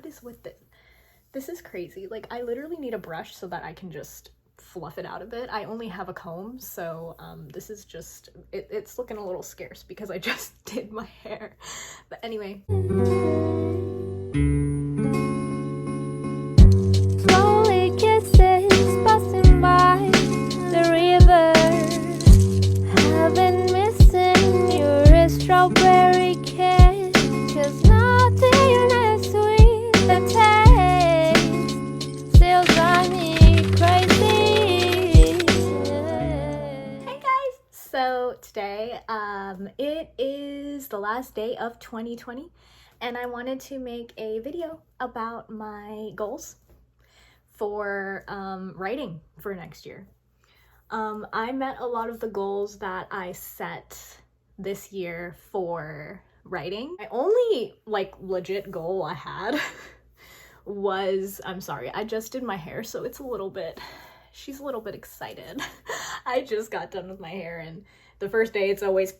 what is with it? This is crazy. Like, I literally need a brush so that I can just fluff it out a bit. I only have a comb, so this is just, it's looking a little scarce because I just did my hair. But anyway. Slowly kisses passing by the river. I've been missing your strawberry kiss, 'cause nothing as sweet the taste still drives me crazy. Hey guys! So today, it is the last day of 2020, and I wanted to make a video about my goals for writing for next year. I met a lot of the goals that I set this year for writing. My only like legit goal I had was, I'm sorry, I just did my hair, so it's a little bit, she's a little bit excited. I just got done with my hair, and the first day it's always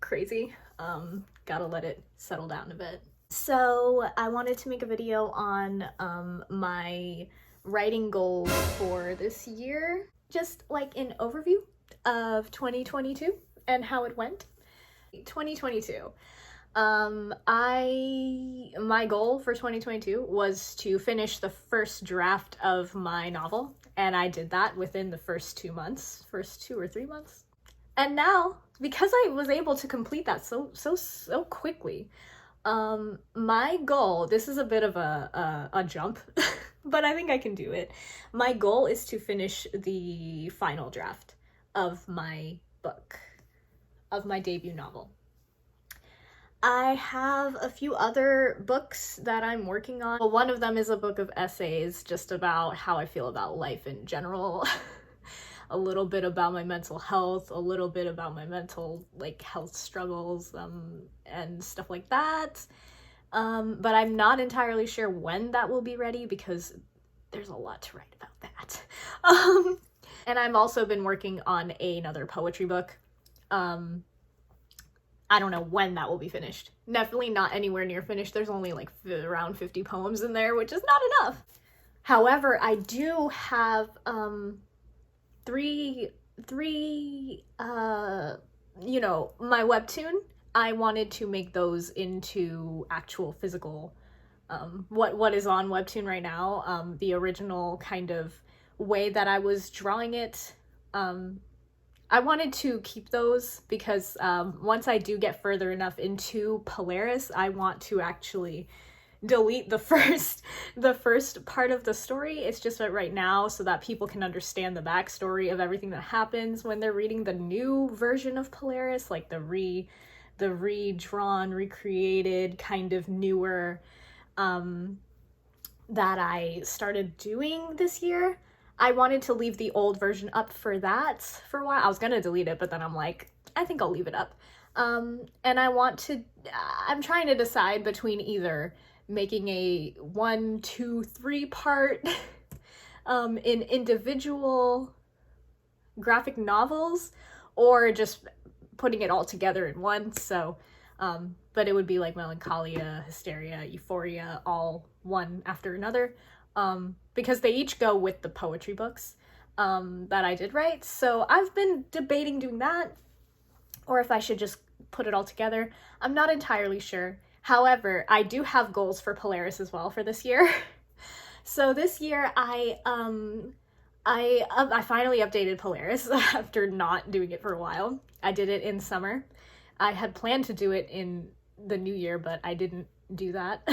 crazy. Gotta let it settle down a bit. So I wanted to make a video on my writing goals for this year, just like an overview of 2022 and how it went. 2022. My goal for 2022 was to finish the first draft of my novel, and I did that within the first 2 months, first 2 or 3 months. And now, because I was able to complete that so quickly, my goal, this is a bit of a jump, but I think I can do it. My goal is to finish the final draft of my book, of my debut novel. I have a few other books that I'm working on. One of them is a book of essays just about how I feel about life in general. A little bit about my mental health, a little bit about my mental health struggles and stuff like that. But I'm not entirely sure when that will be ready because there's a lot to write about that. And I've also been working on another poetry book. I don't know when that will be finished. Definitely not anywhere near finished. There's only like around 50 poems in there, which is not enough. However, I do have three my webtoon. I wanted to make those into actual physical what is on Webtoon right now, the original kind of way that I was drawing it. I wanted to keep those because once I do get further enough into Polaris, I want to actually delete the first part of the story. It's just that right now, so that people can understand the backstory of everything that happens when they're reading the new version of Polaris, like the redrawn, recreated, kind of newer that I started doing this year. I wanted to leave the old version up for that for a while. I was gonna delete it, but then I'm like, I think I'll leave it up. And I'm trying to decide between either making a 1, 2, 3 part in individual graphic novels, or just putting it all together in one. So, but it would be like Melancholia, Hysteria, Euphoria, all one after another. Because they each go with the poetry books that I did write. So I've been debating doing that, or if I should just put it all together. I'm not entirely sure. However, I do have goals for Polaris as well for this year. So this year I finally updated Polaris after not doing it for a while. I did it in summer. I had planned to do it in the new year, but I didn't do that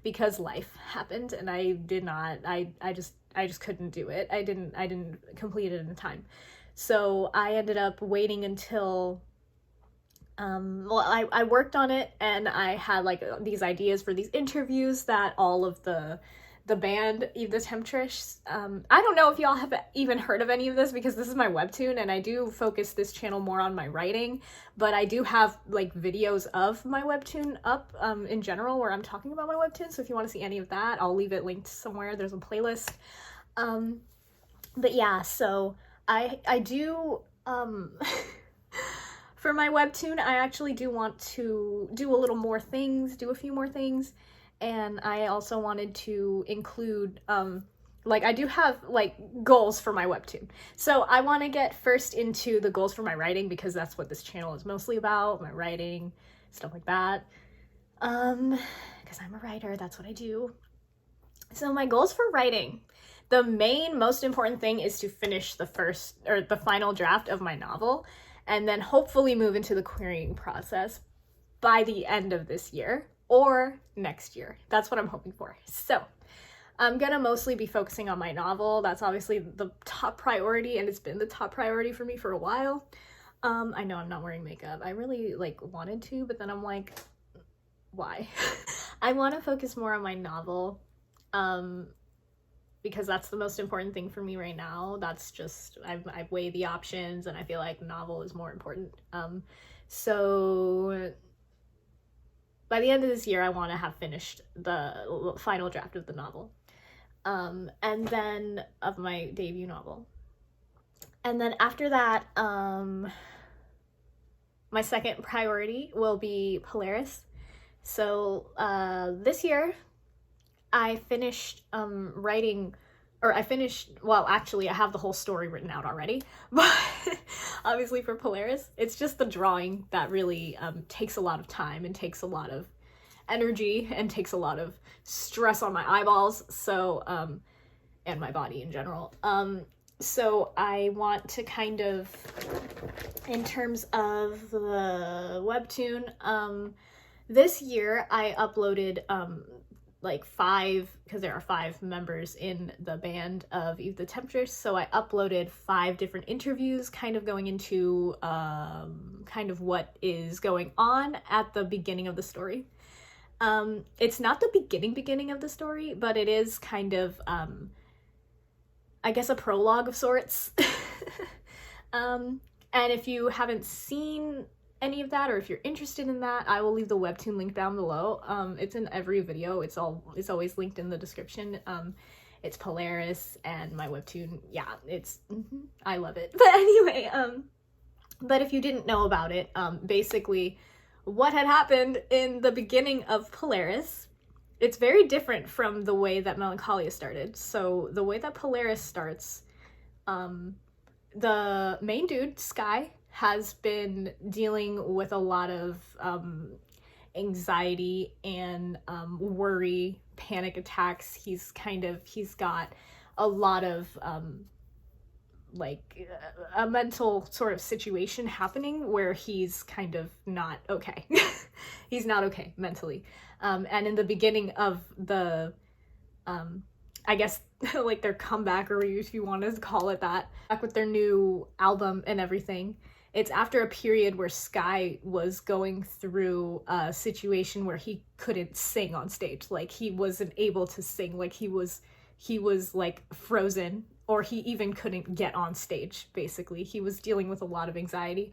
because life happened and I did not, I just couldn't do it. I didn't complete it in time. So I ended up waiting until, I worked on it and I had like these ideas for these interviews that all of the band, Eve the Temptress, I don't know if y'all have even heard of any of this because this is my webtoon and I do focus this channel more on my writing, but I do have like videos of my webtoon up in general where I'm talking about my webtoon, so if you want to see any of that, I'll leave it linked somewhere. There's a playlist. But yeah, so I do, for my webtoon, I actually do want to do a few more things, And I also wanted to include, like, I do have, like, goals for my webtoon. So I want to get first into the goals for my writing, because that's what this channel is mostly about, my writing, stuff like that. Because I'm a writer, that's what I do. So my goals for writing, the main, most important thing is to finish the final draft of my novel, and then hopefully move into the querying process by the end of this year or next year. That's what I'm hoping for. So I'm gonna mostly be focusing on my novel. That's obviously the top priority, and it's been the top priority for me for a while. I know I'm not wearing makeup. I really like wanted to, but then I'm like, why? I want to focus more on my novel, because that's the most important thing for me right now. That's just, I've weighed the options, and I feel like novel is more important. So by the end of this year, I want to have finished the final draft of the novel, and then of my debut novel. And then after that, my second priority will be Polaris. So this year, I finished writing, or well, actually, I have the whole story written out already, but obviously for Polaris, it's just the drawing that really takes a lot of time and takes a lot of energy and takes a lot of stress on my eyeballs, so, and my body in general. So I want to kind of, in terms of the webtoon, this year I uploaded like 5, because there are 5 members in the band of Eve the Temptress, so I uploaded 5 different interviews, kind of going into kind of what is going on at the beginning of the story. It's not the beginning of the story, but it is kind of, I guess, a prologue of sorts. And if you haven't seen any of that, or if you're interested in that, I will leave the webtoon link down below. It's in every video. It's always linked in the description. It's Polaris, and my webtoon, yeah, it's I love it. But anyway, but if you didn't know about it, basically what had happened in the beginning of Polaris, it's very different from the way that Melancholia started. So the way that Polaris starts, the main dude, Sky, has been dealing with a lot of anxiety and worry, panic attacks. He's got a lot of like a mental sort of situation happening where he's kind of not okay. He's not okay mentally. And in the beginning of the I guess like their comeback, or if you want to call it that, back with their new album and everything, it's after a period where Sky was going through a situation where he couldn't sing on stage. Like, he wasn't able to sing. Like, he was like frozen, or he even couldn't get on stage, basically. He was dealing with a lot of anxiety.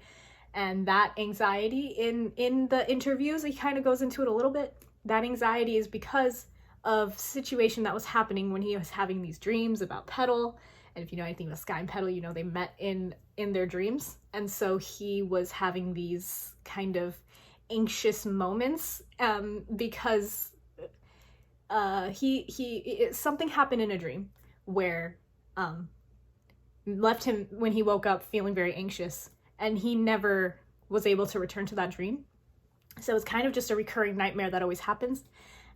And that anxiety in the interviews, he kind of goes into it a little bit. That anxiety is because of situation that was happening when he was having these dreams about Petal. And if you know anything about Sky and Petal, you know they met in their dreams. And so he was having these kind of anxious moments because something happened in a dream where left him, when he woke up, feeling very anxious, and he never was able to return to that dream. So it's kind of just a recurring nightmare that always happens.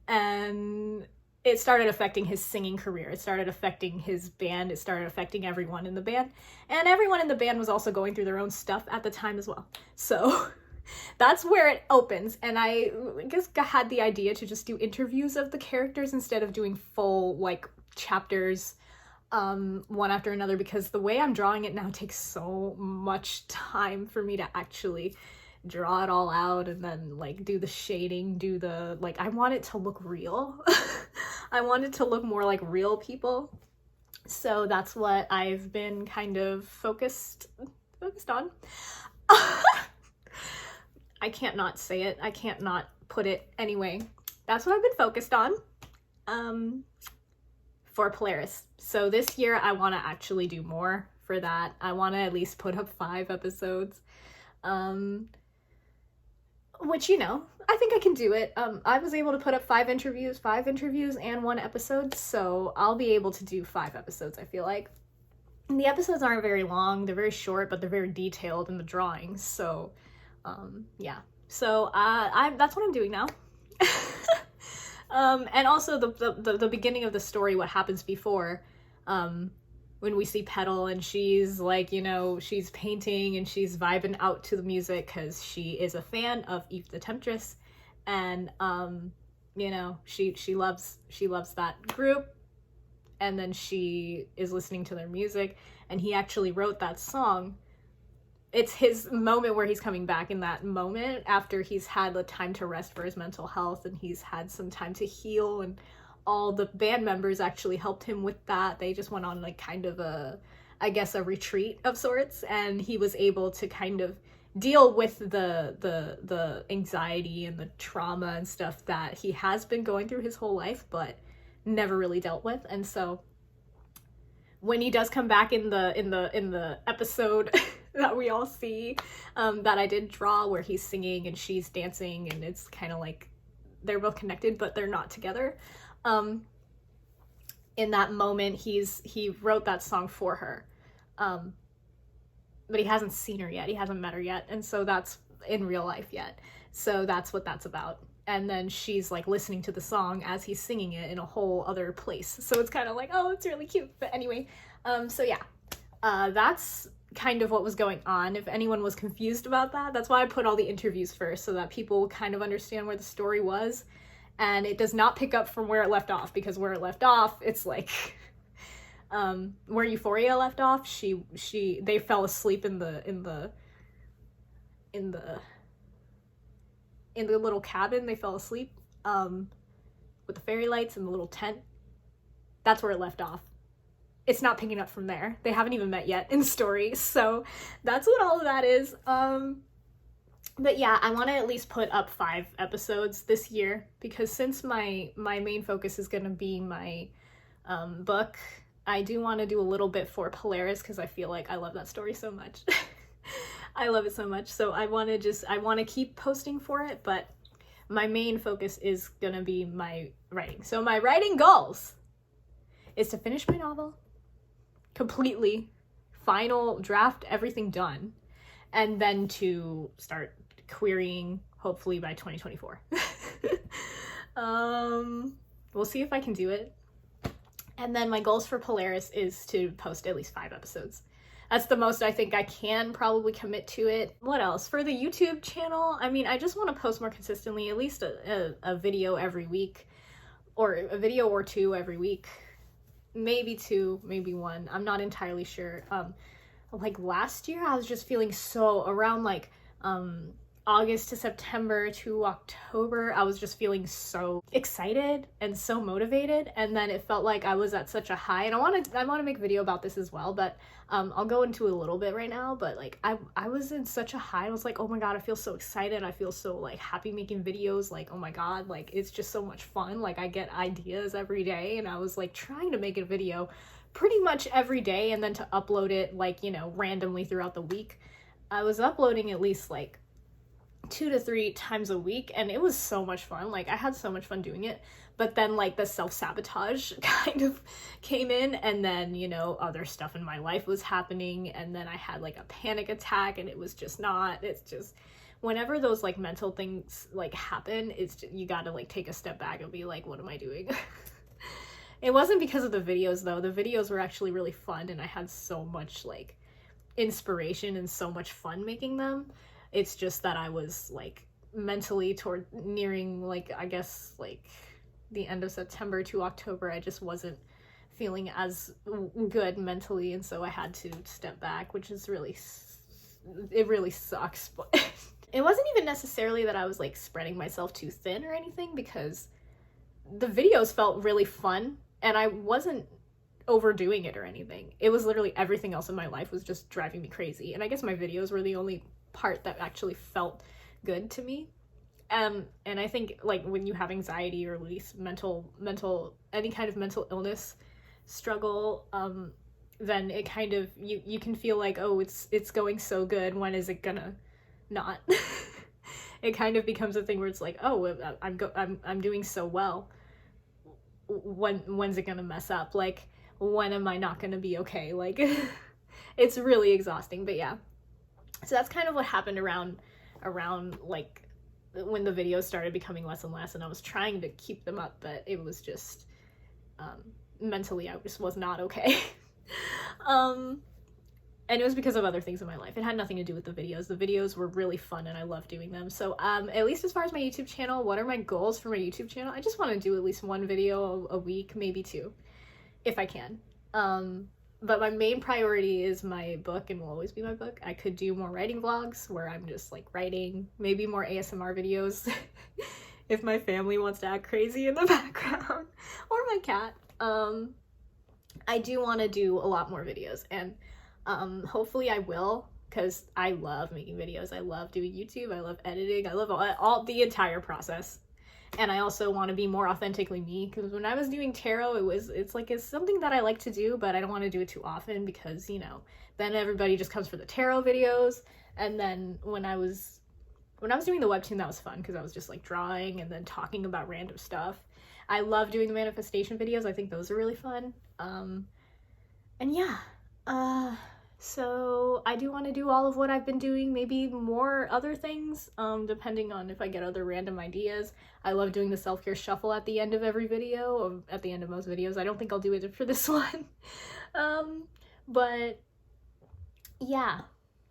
And it started affecting his singing career. It started affecting his band. It started affecting everyone in the band. And everyone in the band was also going through their own stuff at the time as well. So that's where it opens. And I just had the idea to just do interviews of the characters instead of doing full, like, chapters one after another, because the way I'm drawing it now takes so much time for me to actually draw it all out and then like do the shading, do the, like, I want it to look real. I want it to look more like real people. So that's what I've been kind of focused on. I can't not say it. I can't not put it. Anyway, that's what I've been focused on for Polaris. So this year I want to actually do more for that. I want to at least put up 5 episodes. which, you know, I think I can do it. I was able to put up 5 interviews and 1 episode, so I'll be able to do 5 episodes, I feel like. And the episodes aren't very long, they're very short, but they're very detailed in the drawings, so, yeah. So, that's what I'm doing now. And also the beginning of the story, what happens before, when we see Petal and she's like, you know, she's painting and she's vibing out to the music because she is a fan of Eve the Temptress, and you know, she loves that group, and then she is listening to their music, and he actually wrote that song. It's his moment where he's coming back in that moment after he's had the time to rest for his mental health, and he's had some time to heal, and all the band members actually helped him with that. They just went on like kind of a, I guess, a retreat of sorts, and he was able to kind of deal with the anxiety and the trauma and stuff that he has been going through his whole life but never really dealt with. And so when he does come back in the episode that we all see, that I did draw, where he's singing and she's dancing, and it's kind of like they're both connected but they're not together. In that moment, he wrote that song for her, but he hasn't seen her yet, he hasn't met her yet, and so that's in real life yet, so that's what that's about. And then she's like listening to the song as he's singing it in a whole other place, so it's kind of like, oh, it's really cute. But anyway, so yeah, that's kind of what was going on. If anyone was confused about that, that's why I put all the interviews first, so that people kind of understand where the story was. And it does not pick up from where it left off, because where it left off, it's like, where Euphoria left off, they fell asleep in the little cabin. They fell asleep, with the fairy lights and the little tent. That's where it left off. It's not picking up from there. They haven't even met yet in the story, so that's what all of that is. But yeah, I want to at least put up 5 episodes this year, because since my main focus is going to be my book, I do want to do a little bit for Polaris, because I feel like I love that story so much. I love it so much, so I want to keep posting for it, but my main focus is going to be my writing. So my writing goals is to finish my novel completely, final draft, everything done, and then to start querying, hopefully by 2024. We'll see if I can do it. And then my goals for Polaris is to post at least 5 episodes. That's the most I think I can probably commit to it. What else? For the YouTube channel, I mean, I just want to post more consistently, at least a video every week, or a video or 2 every week. Maybe 2, maybe 1. I'm not entirely sure. Like last year, I was just feeling so, around like August to September to October, I was just feeling so excited and so motivated, and then it felt like I was at such a high, and I want to make a video about this as well, but I'll go into a little bit right now. But like I was in such a high. I was like, oh my god, I feel so excited, I feel so like happy making videos, like oh my god, like it's just so much fun, like I get ideas every day, and I was like trying to make a video pretty much every day, and then to upload it like, you know, randomly throughout the week. I was uploading at least like 2 to 3 times a week, and it was so much fun. Like I had so much fun doing it, but then like the self-sabotage kind of came in, and then, you know, other stuff in my life was happening, and then I had like a panic attack, and it's just whenever those like mental things like happen, it's just, you gotta like take a step back and be like, what am I doing? It wasn't because of the videos though. The videos were actually really fun, and I had so much like inspiration and so much fun making them. It's just that I was like mentally toward nearing like, I guess like the end of September to October, I just wasn't feeling as good mentally, and so I had to step back, which is really sucks. But it wasn't even necessarily that I was like spreading myself too thin or anything, because the videos felt really fun and I wasn't overdoing it or anything. It was literally everything else in my life was just driving me crazy, and I guess my videos were the only part that actually felt good to me. And I think like when you have anxiety, or at least mental any kind of mental illness struggle, then it kind of, you can feel like, oh, it's going so good, when is it gonna not? it kind of becomes a thing where it's like, oh, I'm doing so well. When's it gonna mess up? Like, when am I not gonna be okay? Like, it's really exhausting. But yeah, so that's kind of what happened around like when the videos started becoming less and less, and I was trying to keep them up, but it was just mentally I just was not okay. And it was because of other things in my life. It had nothing to do with the videos. The videos were really fun and I love doing them. So at least as far as my YouTube channel, what are my goals for my YouTube channel? I just want to do at least one video a week, maybe two, if I can. But my main priority is my book and will always be my book. I could do more writing vlogs where I'm just like writing, maybe more ASMR videos if my family wants to act crazy in the background, or my cat. I do want to do a lot more videos, and hopefully I will, because I love making videos. I love doing YouTube. I love editing. I love all the entire process. And I also want to be more authentically me, because when I was doing tarot, it's something that I like to do, but I don't want to do it too often, because, you know, then everybody just comes for the tarot videos. And then when I was doing the webtoon, that was fun, because I was just like drawing and then talking about random stuff. I love doing the manifestation videos. I think those are really fun. And yeah, so I do want to do all of what I've been doing, maybe more other things, depending on if I get other random ideas. I love doing the self-care shuffle at the end of every video, or at the end of most videos. I don't think I'll do it for this one. But yeah,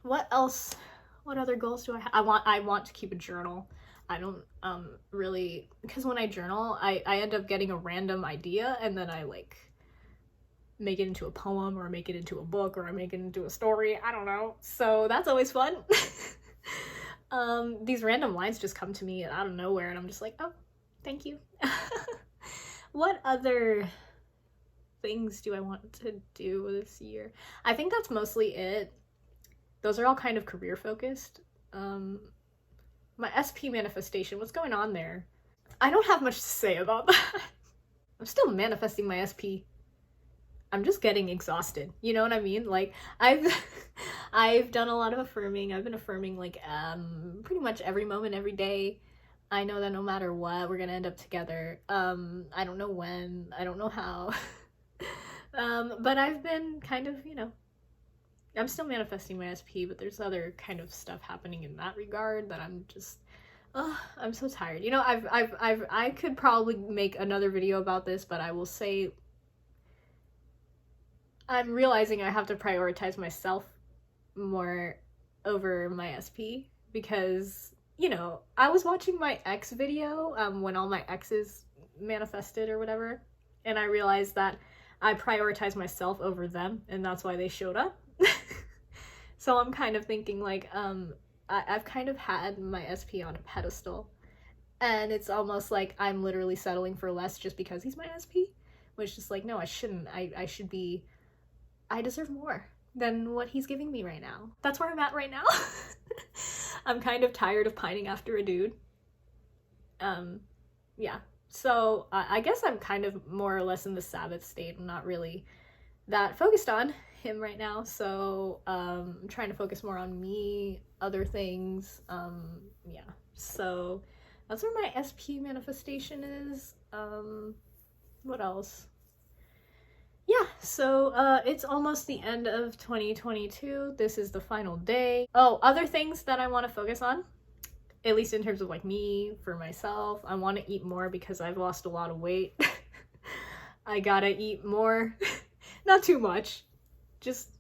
what else? What other goals do I have? I want to keep a journal. I don't really, because when I journal, I end up getting a random idea, and then I like make it into a poem, or make it into a book, or I make it into a story. I don't know. So that's always fun. These random lines just come to me out of nowhere, and I'm just like, oh, thank you. What other things do I want to do this year? I think that's mostly it. Those are all kind of career focused. My SP manifestation, what's going on there? I don't have much to say about that. I'm still manifesting my SP. I'm just getting exhausted. You know what I mean? Like, I've done a lot of affirming. I've been affirming like pretty much every moment, every day. I know that no matter what, we're gonna end up together. I don't know when, I don't know how. But I've been kind of, you know, I'm still manifesting my SP, but there's other kind of stuff happening in that regard that I'm just, I'm so tired. You know, I could probably make another video about this, but I will say I'm realizing I have to prioritize myself more over my SP, because, you know, I was watching my ex video when all my exes manifested or whatever, and I realized that I prioritized myself over them, and that's why they showed up. So I'm kind of thinking like, I've kind of had my SP on a pedestal, and it's almost like I'm literally settling for less just because he's my SP, which is like, no, I shouldn't. I deserve more than what he's giving me right now. That's where I'm at right now. I'm kind of tired of pining after a dude. Yeah. So I guess I'm kind of more or less in the Sabbath state. I'm not really that focused on him right now, so I'm trying to focus more on me, other things. Yeah, so that's where my SP manifestation is. What else? Yeah, so it's almost the end of 2022. This is the final day. Oh, other things that I want to focus on, at least in terms of like me, for myself. I want to eat more because I've lost a lot of weight. I gotta eat more. Not too much. Just,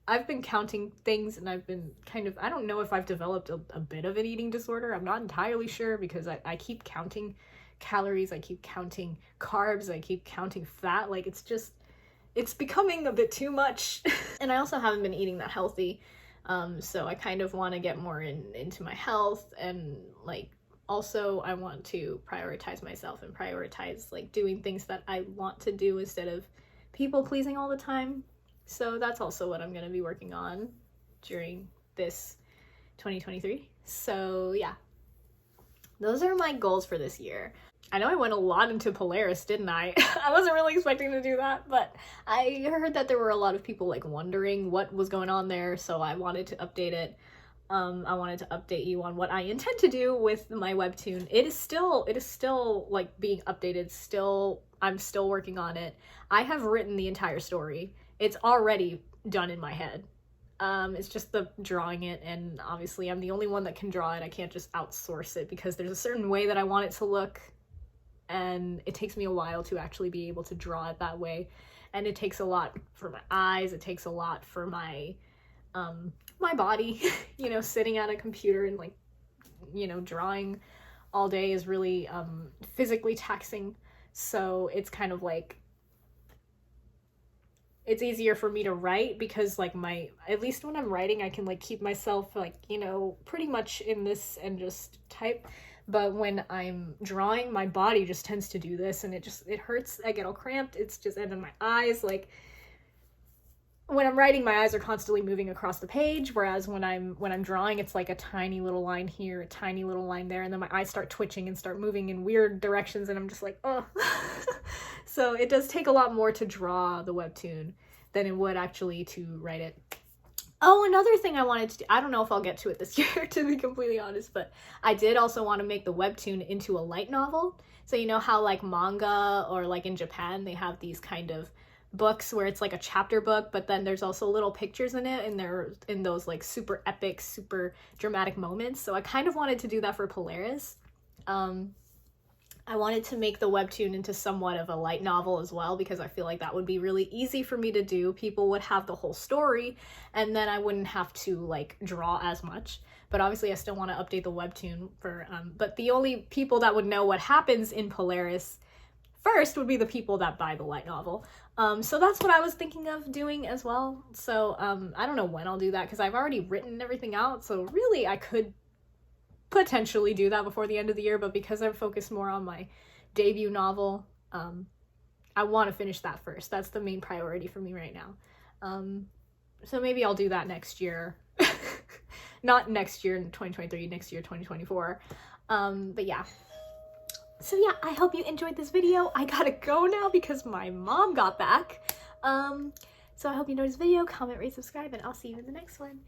I've been counting things, and I've been kind of, I don't know if I've developed a bit of an eating disorder. I'm not entirely sure, because I keep counting calories, I keep counting carbs, I keep counting fat. Like, it's just, it's becoming a bit too much. And I also haven't been eating that healthy. So I kind of want to get more into my health, and like, also I want to prioritize myself and prioritize like doing things that I want to do instead of people pleasing all the time. So that's also what I'm going to be working on during this 2023. So yeah, those are my goals for this year. I know I went a lot into Polaris, didn't I? I wasn't really expecting to do that, but I heard that there were a lot of people like wondering what was going on there, so I wanted to update it. I wanted to update you on what I intend to do with my webtoon. It is still like being updated. I'm still working on it. I have written the entire story. It's already done in my head. It's just the drawing it, and obviously I'm the only one that can draw it. I can't just outsource it because there's a certain way that I want it to look, and it takes me a while to actually be able to draw it that way. And it takes a lot for my eyes, it takes a lot for my my body. You know, sitting at a computer and like, you know, drawing all day is really physically taxing. So it's kind of like, it's easier for me to write because like at least when I'm writing, I can like keep myself like, you know, pretty much in this and just type. But when I'm drawing, my body just tends to do this, and it hurts. I get all cramped. It's just, and then my eyes, like, when I'm writing, my eyes are constantly moving across the page, whereas when I'm drawing, it's like a tiny little line here, a tiny little line there, and then my eyes start twitching and start moving in weird directions, and I'm just like, oh. So it does take a lot more to draw the webtoon than it would actually to write it. Oh, another thing I wanted to do, I don't know if I'll get to it this year, to be completely honest, but I did also want to make the webtoon into a light novel. So you know how like manga, or like in Japan, they have these kind of books where it's like a chapter book, but then there's also little pictures in it, and they're in those like super epic, super dramatic moments. So I kind of wanted to do that for Polaris. I wanted to make the webtoon into somewhat of a light novel as well, because I feel like that would be really easy for me to do. People would have the whole story, and then I wouldn't have to like draw as much. But obviously I still want to update the webtoon for but the only people that would know what happens in Polaris first would be the people that buy the light novel. So that's what I was thinking of doing as well. So I don't know when I'll do that, because I've already written everything out, so really I could potentially do that before the end of the year, but because I'm focused more on my debut novel, I want to finish that first. That's the main priority for me right now. So maybe I'll do that next year. Not next year in 2023, next year 2024. But yeah. So yeah, I hope you enjoyed this video. I gotta go now because my mom got back. So I hope you enjoyed this video. Comment, rate, subscribe, and I'll see you in the next one.